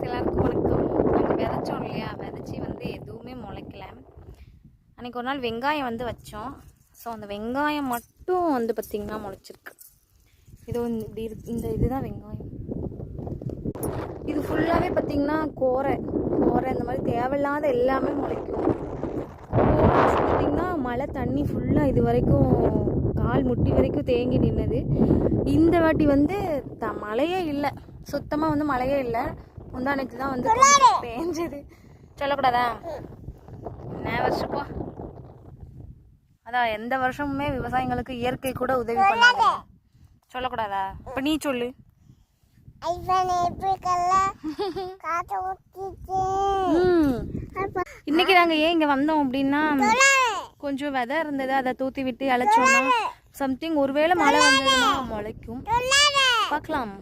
எல்லாருக்கும் வணக்கம். நாங்கள் விதைச்சோம் இல்லையா, விதைச்சி வந்து எதுவுமே முளைக்கல. அன்றைக்கி ஒரு நாள் வெங்காயம் வந்து வச்சோம். ஸோ அந்த வெங்காயம் மட்டும் வந்து பார்த்திங்கன்னா முளைச்சிருக்கு. இது இப்படி இந்த இதுதான் வெங்காயம். இது ஃபுல்லாகவே பார்த்திங்கன்னா கோரை இந்த மாதிரி தேவையில்லாத எல்லாமே முளைக்கும். பார்த்திங்கன்னா மழை தண்ணி ஃபுல்லாக இது வரைக்கும் கால் முட்டி வரைக்கும் தேங்கி நின்னது. இந்த வாட்டி வந்து மழையே இல்லை, சுத்தமாக வந்து மழையே இல்லை. முந்தானைக்கு தான் வந்து பேஞ்சது. சொல்லக்கூடாதா? என்ன வருஷப்போ அதான் எந்த வருஷமுமே விவசாயிங்களுக்கு இயற்கை கூட உதவி பண்ணாங்க. சொல்லக்கூடாதா? இப்போ நீ சொல்லு. இன்னைக்கு நாங்க ஏன் இங்க வந்தோம் அப்படின்னா, கொஞ்சம் விதை இருந்தது, அதை தூத்தி விட்டு இழைச்சோம்னா சம்திங் ஒருவேளை மழை வந்ததுன்னா முளைக்கும். பார்க்கலாம்.